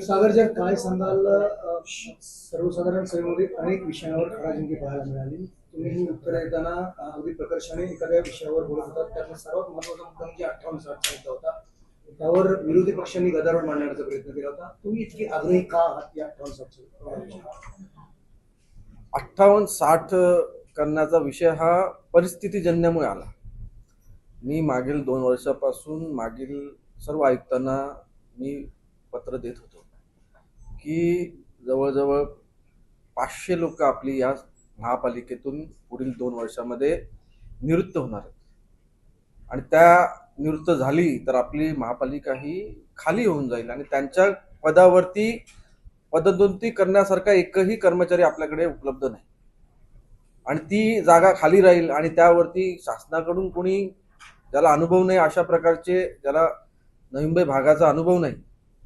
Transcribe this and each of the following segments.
सागर, जर काय सांगाल, सर्वसाधारण सभेमध्ये अनेक विषयांवर खडाजंगी पाहायला मिळाली. तुम्ही उत्तर देताना अगदी प्रकर्षाने एखाद्या विषयावर बोलत होता. त्यातला सर्वात महत्त्वाचा मुद्दा म्हणजे 58-60 चा होता. त्यावर विरोधी पक्षांनी गदारोळ मांडण्याचा प्रयत्न केला होता. तुम्ही इतकी आग्रही का आहात या 58-60 58-60 करण्याचा विषय हा परिस्थितीजन्यामुळे आला. मी मागील 2 वर्षापासून मागील सर्व आयुक्तांना मी पत्र देत होतो की जवळजवळ 500 लोक आपली या महापालिकेतून पुढील 2 वर्षामध्ये निवृत्त होणार आहेत आणि त्या निवृत्त झाली तर आपली महापालिका ही खाली होऊन जाईल आणि त्यांच्या पदावरती पदोन्नती करण्यासारखा एकही कर्मचारी आपल्याकडे उपलब्ध नाही आणि ती जागा खाली राहील आणि त्यावरती शासनाकडून कोणी ज्याला अनुभव नाही, अशा प्रकारचे, ज्याला नवी मुंबई भागाचा अनुभव नाही,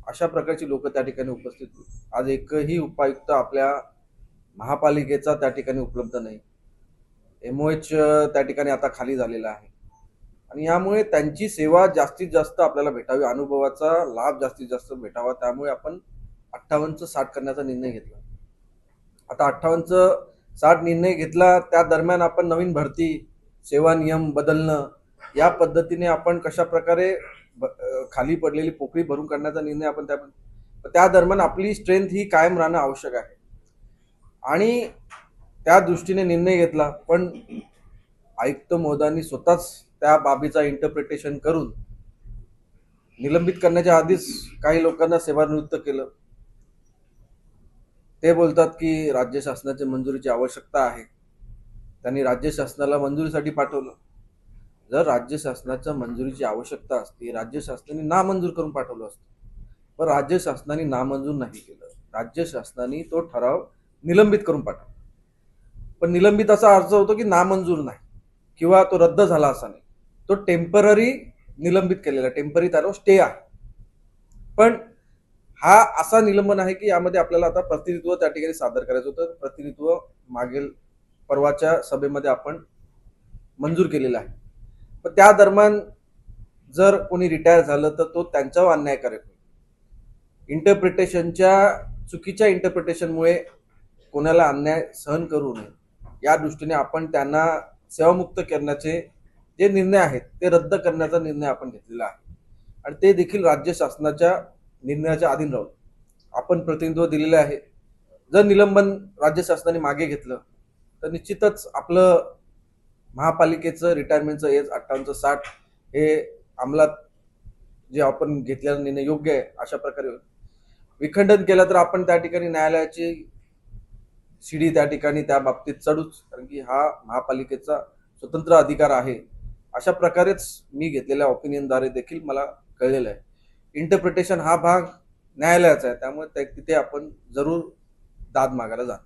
अशा प्रकारची लोक त्या ठिकाणी उपस्थित होती. आज एकही उपायुक्त आपल्या महापालिकेचा त्या ठिकाणी उपलब्ध नाही. MOH त्या ठिकाणी आता खाली झालेला आहे आणि यामुळे त्यांची सेवा जास्तीत जास्त आपल्याला भेटावी, अनुभवाचा लाभ जास्तीत जास्त भेटावा. त्यामुळे आपण 58-60 करण्याचा निर्णय घेतला. आता 58-60 निर्णय घेतला, त्या दरम्यान आपण नवीन भरती, सेवा नियम बदलणं, या पद्धतीने आपण कशा प्रकारे खाली पडलेली पोकळी भरून काढण्याचा निर्णय आपण त्या दरम्यान आपली स्ट्रेंथ ही कायम राहणं आवश्यक आहे आणि त्या दृष्टीने निर्णय घेतला. पण आयुक्त महोदयांनी स्वतःच त्या बाबीचा इंटरप्रिटेशन करून निलंबित करण्याच्या आधीच काही लोकांना सेवानिवृत्त केलं. ते बोलतात की राज्य शासनाच्या मंजुरीची आवश्यकता आहे. त्यांनी राज्य शासनाला मंजुरीसाठी पाठवलं. जर राज्य शासनाच्या मंजुरीची आवश्यकता असती, राज्य शासनाने नामंजूर करून पाठवलं असतं. पण राज्य शासनाने नामंजूर नाही केलं. राज्य शासनाने तो ठराव निलंबित करून पाठवला. पण निलंबित असा अर्थ होतो की नामंजूर नाही किंवा तो रद्द झाला असा नाही. तो टेम्पररी निलंबित केलेला, टेम्पररी त्यावर स्टे आहे. पण हा असा निलंबन आहे की यामध्ये आपल्याला आता प्रतिनिधित्व त्या ठिकाणी सादर करायचं होतं. प्रतिनिधित्व मागील परवाच्या सभेमध्ये आपण मंजूर केलेलं आहे. पण त्या दरम्यान जर कोणी रिटायर झालं तर तो त्यांच्यावर अन्यायकारक होईल. चुकीच्या इंटरप्रिटेशनमुळे कोणाला अन्याय सहन करू नये, या दृष्टीने आपण त्यांना सेवामुक्त करण्याचे जे निर्णय आहेत ते रद्द करण्याचा निर्णय आपण घेतलेला आहे आणि ते देखील राज्य शासनाच्या निर्णयाच्या अधीन राहून आपण प्रतिनिधित्व दिलेलं आहे. जर निलंबन राज्य शासनाने मागे घेतलं तर निश्चितच आपलं महापालिकेचं रिटायरमेंटचं एज 58-60 हे अंमलात जे आपण घेतलेला निर्णय योग्य आहे अशा प्रकारे विखंडन केलं तर आपण त्या ठिकाणी न्यायालयाची शिडी त्या ठिकाणी त्या बाबतीत चढूच, कारण की हा महापालिकेचा स्वतंत्र अधिकार आहे. अशा प्रकारेच मी घेतलेल्या ओपिनियनद्वारे देखील मला कळलेलं आहे. इंटरप्रिटेशन हा भाग न्यायालयाचा आहे, त्यामुळे तिथे आपण जरूर दाद मागायला जा.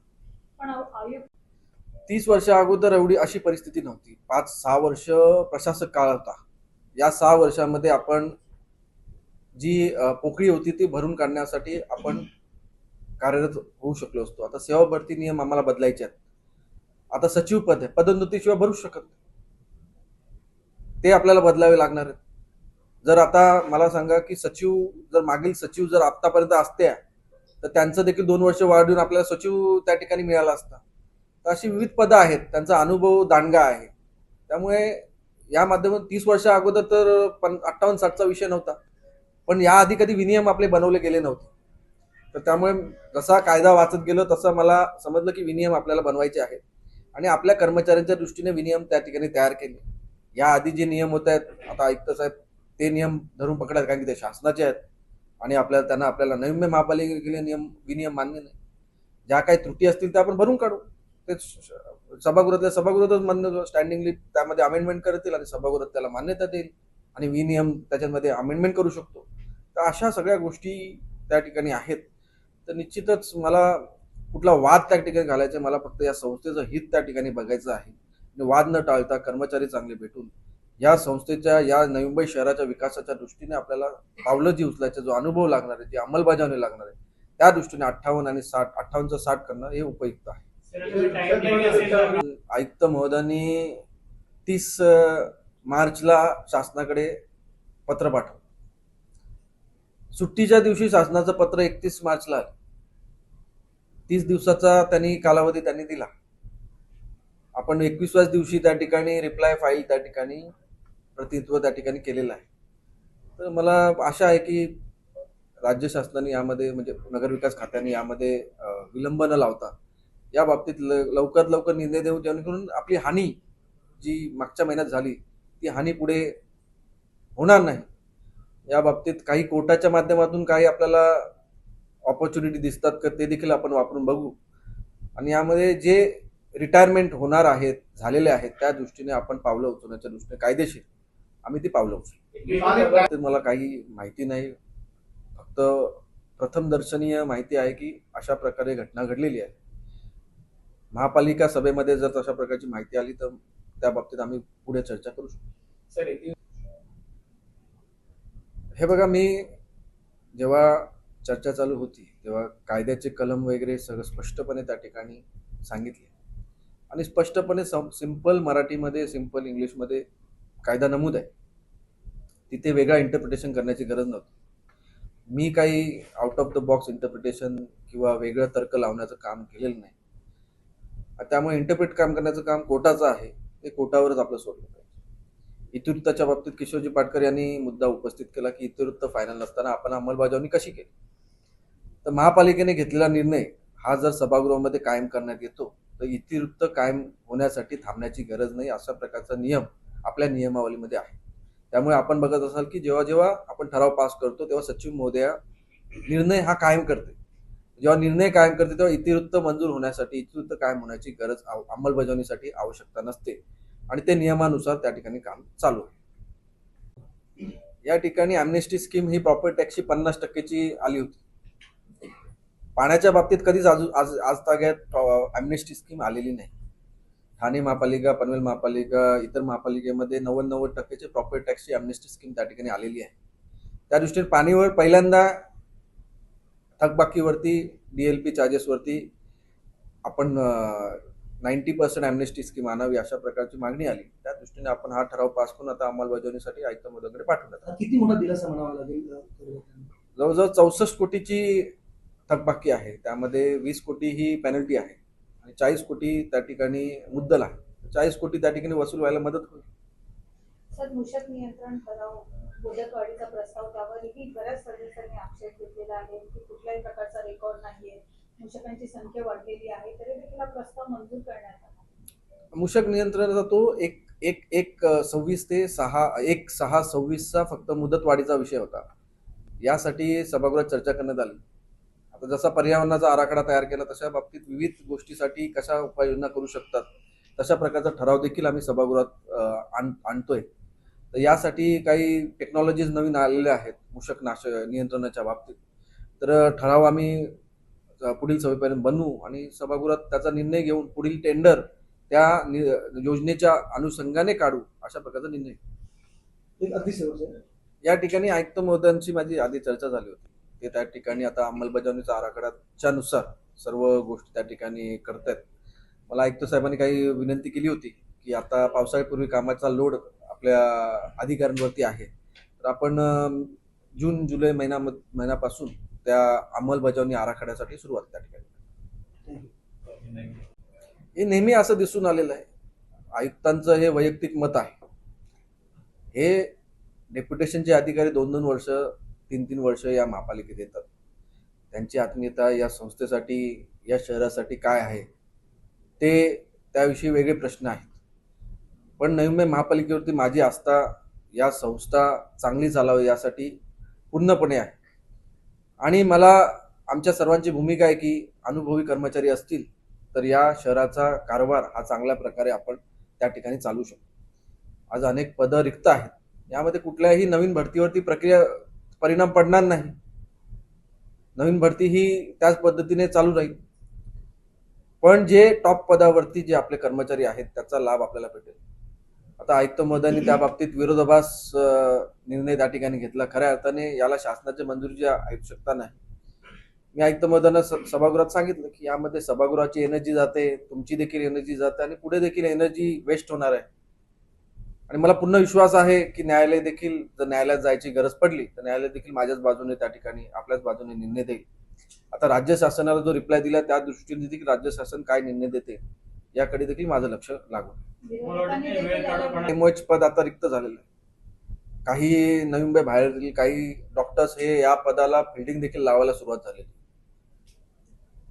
30 वर्ष अगोदर एवढी अशी परिस्थिती नव्हती. 5-6 वर्ष प्रशासक काळ होता. या 6 वर्षामध्ये आपण जी पोकळी होती ती भरून काढण्यासाठी आपण कार्यरत होऊ शकलो असतो. आता सेवा भरती नियम आम्हाला बदलायचे आहेत. आता सचिव पद आहे, पदोन्नतीशिवाय भरू शकत नाही, ते आपल्याला बदलावे लागणार आहेत. जर आता मला सांगा की मागील सचिव जर आतापर्यंत असते तर त्यांचं देखील 2 वर्ष वाढवून आपल्याला सचिव त्या ठिकाणी मिळाला असता. तर अशी विविध पदं आहेत, त्यांचा अनुभव दांडगा आहे. त्यामुळे या माध्यमातून 30 वर्ष अगोदर तर 58-60चा विषय नव्हता, पण याआधी कधी विनियम आपले बनवले गेले नव्हते. तर त्यामुळे जसा कायदा वाचत गेलो तसं मला समजलं की विनियम आपल्याला बनवायचे आहेत आणि आपल्या कर्मचाऱ्यांच्या दृष्टीने विनियम त्या ठिकाणी तयार केले. याआधी जे नियम होत आहेत, आता आयुक्त साहेब ते नियम धरून पकडायचे, कारण की ते शासनाचे आहेत आणि आपल्याला नवी मुंबई महापालिकेचे विनियम मान्य नाही. ज्या काही त्रुटी असतील त्या आपण भरून काढू. ते सभागृहातच मान्य स्टँडिंगली त्यामध्ये अमेंडमेंट करतील आणि सभागृहात त्याला मान्यता देईल आणि विनियम त्याच्यामध्ये अमेंडमेंट करू शकतो. तर अशा सगळ्या गोष्टी त्या ठिकाणी आहेत. तर निश्चितच मला कुठला वाद त्या ठिकाणी घालायचा, मला फक्त या संस्थेचं हित त्या ठिकाणी बघायचं आहे. वाद न टाळता कर्मचारी चांगले भेटून या संस्थेच्या, या नवी मुंबई शहराच्या विकासाच्या दृष्टीने आपल्याला पावलं जी उचलायचा जो अनुभव लागणार आहे, जी अंमलबजावणी लागणार आहे, त्या दृष्टीने 58-60 करणं हे उपयुक्त आहे. आयुक्त महोदयांनी 30 मार्चला शासनाकडे पत्र पाठवलं. सुट्टीच्या दिवशी शासनाचं पत्र 31 मार्चला आलं. 30 दिवसाचा कालावधी त्यांनी दिला. आपण 21व्याच दिवशी त्या ठिकाणी रिप्लाय फाईल त्या ठिकाणी प्रतिनिधित्व त्या ठिकाणी केलेलं आहे. तर मला आशा आहे की राज्य शासनाने यामध्ये म्हणजे नगरविकास खात्याने यामध्ये विलंब न लावता या बाबतीत लवकरात लवकर निर्णय देऊ, जेणेकरून आपली हानी जी मागच्या महिन्यात झाली ती हानी पुढे होणार नाही. या बाबतीत काही कोर्टाच्या माध्यमातून काही आपल्याला ऑपॉर्च्युनिटी दिसतात का ते देखील आपण वापरून बघू. आणि यामध्ये जे रिटायरमेंट होणार आहेत झालेले आहेत त्या दृष्टीने आपण पावलं उचलण्याच्या दृष्टीने कायदेशीर आम्ही ती पावलं उचलू. मला काही माहिती नाही, फक्त प्रथम दर्शनीय माहिती आहे की अशा प्रकारे घटना घडलेली आहे. महापालिका सभेमध्ये जर तशा प्रकारची माहिती आली तर त्या बाबतीत आम्ही पुढे चर्चा करू शकतो. हे बघा, मी जेव्हा चर्चा चालू होती तेव्हा कायद्याचे कलम वगैरे सगळं स्पष्टपणे त्या ठिकाणी सांगितले आणि स्पष्टपणे सिंपल मराठीमध्ये सिंपल इंग्लिशमध्ये कायदा नमूद आहे. तिथे वेगळा इंटरप्रिटेशन करण्याची गरज नव्हती. मी काही out of the box interpretation किंवा वेगळं तर्क लावण्याचं काम केलेलं नाही. त्यामुळे इंटरप्रिट काम करण्याचं काम कोर्टाचं आहे, ते कोर्टावरच आपलं सोडलं पाहिजे. इतिवृत्ताच्या बाबतीत किशोरजी पाटकर यांनी मुद्दा उपस्थित केला की इतिवृत्त फायनल नसताना आपण अंमलबजावणी कशी केली. तर महापालिकेने घेतलेला निर्णय हा जर सभागृहामध्ये कायम करण्यात येतो तर इतिवृत्त कायम होण्यासाठी थांबण्याची गरज नाही, अशा प्रकारचा नियम आपल्या नियमावलीमध्ये आहे. त्यामुळे आपण बघत असाल की जेव्हा जेव्हा आपण ठराव पास करतो तेव्हा सचिव महोदया निर्णय हा कायम करते. जेव्हा निर्णय कायम करते तेव्हा इतिवृत्त मंजूर होण्यासाठी इतिवृत्त कायम होण्याची गरज अंमलबजावणीसाठी आवश्यकता नसते आणि ते नियमानुसार त्या ठिकाणी काम चालू आहे. या ठिकाणी ॲम्नेस्टी स्कीम ही प्रॉपर्टी टॅक्सची 50%ची आली होती. पाण्याच्या बाबतीत कधीच आज ताग्यात ॲम्नेस्टी स्कीम आलेली नाही. ठाणे महापालिका, पनवेल महापालिका, इतर महापालिकेमध्ये 90% प्रॉपर्टी टॅक्सची ॲम्नेस्टी स्कीम त्या ठिकाणी आलेली आहे. त्या दृष्टीने पाणीवर पहिल्यांदा थकबाकीवरती DLP चार्जेसवरती आपण 90% ॲम्नेस्टी स्कीम आणावी अशा प्रकारची मागणी आली. त्या दृष्टीने आपण हा ठराव पास करून आता अंमलबजावणीसाठी आयुक्त महोदयांकडे पाठवण्यात आला. किती मोठा दिलासा म्हणावा लागेल? जवळजवळ 64 कोटीची थकबाकी आहे. त्यामध्ये 20 कोटी ही पेनल्टी आहे आणि 40 कोटी त्या ठिकाणी मुद्दल आहे. 40 कोटी त्या ठिकाणी वसूल व्हायला मदत होईल. सर, मूषक नियंत्रण ठराव मुदतवाढीचा प्रस्ताव, त्यावरही बऱ्याच सदस्यांनी आक्षेप घेतलेला आहे की कुठल्याही प्रकारचा रेकॉर्ड नाहीये, मूषकांची संख्या वाढलेली आहे, तरी देखील हा प्रस्ताव मंजूर करण्यात आला. मूषक नियंत्रणाचा तो एक 26 ते 1/6/26चा फक्त मुदतवाढीचा विषय होता. यासाठी सभागृहात चर्चा करण्यात आली. आता जसा पर्यावरणाचा आराखडा तयार केला तशा बाबतीत विविध गोष्टीसाठी कशा उपाययोजना करू शकतात तशा प्रकारचा ठराव देखील आम्ही सभागृहात आणतोय. तर यासाठी काही टेक्नॉलॉजीज नवीन आलेल्या आहेत मूषक नियंत्रणाच्या बाबतीत. तर ठराव आम्ही पुढील सभेपर्यंत बनवू आणि सभागृहात त्याचा निर्णय घेऊन पुढील टेंडर त्या योजनेच्या अनुषंगाने काढू अशा प्रकारचा निर्णय. एक अगदी शेवटचं, या ठिकाणी आयुक्त महोदयांची माझी आधी चर्चा झाली होती. ते त्या ठिकाणी आता अंमलबजावणीचा आराखड्याच्या नुसार सर्व गोष्टी त्या ठिकाणी करतायत. मला आयुक्त साहेबांनी काही विनंती केली होती की आता पावसाळ्यापूर्वी कामाचा लोड आपल्या अधिकाऱ्यांवरती आहे, तर आपण जून-जुलै महिन्यापासून त्या अंमलबजावणी आराखड्यासाठी सुरुवात त्या ठिकाणी. हे नेहमी असं दिसून आलेलं आहे. आयुक्तांचं हे वैयक्तिक मत आहे. हे डेप्युटेशनचे अधिकारी 2-2 वर्ष 3-3 वर्ष या महापालिकेत येतात. त्यांची आत्मीयता या संस्थेसाठी या शहरासाठी काय आहे ते त्याविषयी वेगळे प्रश्न आहेत. पण नवी महापालिकेवरती माझी आस्था या संस्था चांगली चालावी यासाठी पूर्णपणे आहे. आणि मला आमच्या सर्वांची भूमिका आहे की अनुभवी कर्मचारी असतील तर या शहराचा कारभार हा चांगल्या प्रकारे आपण त्या ठिकाणी चालू शकतो. आज अनेक पदं रिक्त आहेत. यामध्ये कुठल्याही नवीन भरतीवरती परिणाम पडणार नाही. नवीन भरती ही त्याच पद्धतीने चालू राहील. पण जे टॉप पदावरती जे आपले कर्मचारी आहेत त्याचा लाभ आपल्याला भेटेल. आता आयुक्त महोदयांनी त्या बाबतीत विरोधाभास निर्णय त्या ठिकाणी घेतला. खऱ्या अर्थाने याला शासनाची मंजुरीची आवश्यकता नाही. मी आयुक्त महोदयांना सभागृहात सांगितलं की यामध्ये सभागृहाची एनर्जी जाते, तुमची देखील एनर्जी जाते आणि पुढे देखील एनर्जी वेस्ट होणार आहे. आणि मला पूर्ण विश्वास आहे की न्यायालय देखील, जर न्यायालयात जायची गरज पडली तर न्यायालय देखील माझ्याच बाजूने त्या ठिकाणी, आपल्याच बाजूने निर्णय देईल. आता राज्य शासनाला जो रिप्लाय दिला त्या दृष्टीने देखील राज्य शासन काय निर्णय देते याकडे देखील माझं लक्ष लागून. विरोधकांनी देखील याला एमओएच पद आता रिक्त झालेलं आहे. काही नवी मुंबई बाहेरील काही डॉक्टर्स हे या पदाला फिल्डिंग देखील लावायला सुरुवात झाली.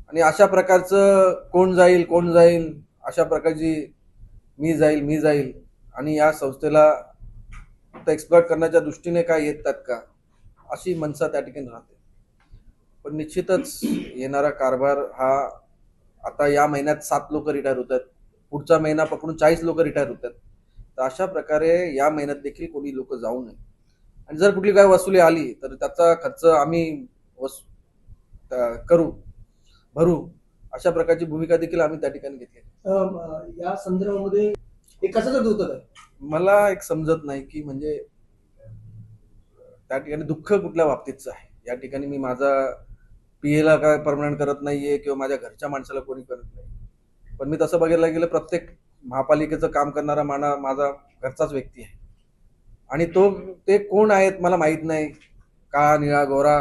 आणि अशा प्रकारचं कोण जाईल अशा प्रकारची मी जाईल आणि या संस्थेला एक्सप्लॉइट करण्याच्या दृष्टीने काय येतात का अशी मनसा त्या ठिकाणी राहते. पण निश्चितच येणारा कारभार हा, आता या महिन्यात 7 लोक रिटायर होत आहेत, पुढचा महिना पकडून 40 लोक रिटायर होत आहेत. तर अशा प्रकारे या महिन्यात देखील कोणी लोक जाऊ नये. आणि जर कुठली काय वसुली आली तर त्याचा खर्च आम्ही भरू अशा प्रकारची भूमिका देखील आम्ही त्या ठिकाणी घेतली. या संदर्भामध्ये हे कशाचं दुःख आहे? मला एक समजत नाही की म्हणजे त्या ठिकाणी दुःख कुठल्या बाबतीतचं आहे. या ठिकाणी मी माझा पीएला काय परमनंट करत नाहीये किंवा माझ्या घरच्या माणसाला कोणी करत नाही. पण मी तसं बघायला गेलं प्रत्येक महापालिकेचं काम करणारा माझा घरचाच व्यक्ती आहे. आणि ते कोण आहेत मला माहित नाही, काळा निळा गोरा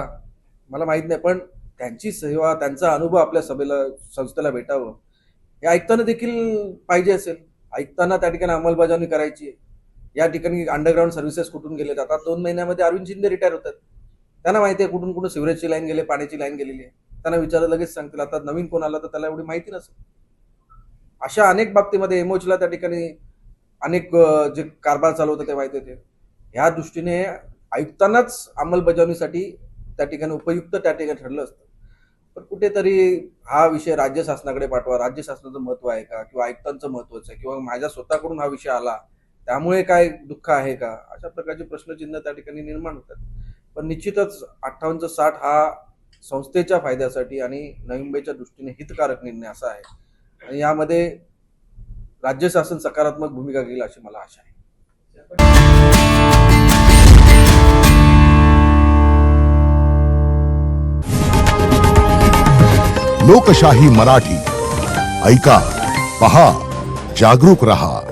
मला माहित नाही, पण त्यांची सेवा, त्यांचा अनुभव आपल्या संस्थेला भेटावं हे ऐकताना देखील पाहिजे असेल. ऐकताना त्या ठिकाणी अंमलबजावणी करायची. या ठिकाणी अंडरग्राऊंड सर्व्हिसेस कुठून गेलेत. आता 2 महिन्यामध्ये अरविंद शिंदे रिटायर होतात. त्यांना माहिती आहे कुठून सिवरेजची लाईन गेले, पाण्याची लाईन गेलेली आहे. त्यांना विचारलं लगेच सांगतील. आता नवीन कोण आला तर त्याला एवढी माहिती नसेल. अशा अनेक बाबतीमध्ये एमओचला त्या ठिकाणी अनेक जे कारभार चालू होतं ते माहिती होते. ह्या दृष्टीने आयुक्तांनाच अंमलबजावणीसाठी त्या ठिकाणी उपयुक्त त्या ठिकाणी ठरलं असतं. पण कुठेतरी हा विषय राज्य शासनाकडे पाठवा, राज्य शासनाचं महत्व आहे का किंवा आयुक्तांचं महत्वाचं आहे किंवा माझ्या स्वतःकडून हा विषय आला त्यामुळे काय दुःख आहे का, अशा प्रकारचे प्रश्नचिन्ह त्या ठिकाणी निर्माण होतात. पण निश्चितच 58-60 हा संस्थेच्या फायद्यासाठी आणि नवी मुंबईच्या दृष्टीने हितकारक निर्णय असा आहे आणि यामध्ये राज्य शासन सकारात्मक भूमिका घेईल अशी मला आशा आहे. लोकशाही मराठी ऐका, पहा, जागरूक रहा.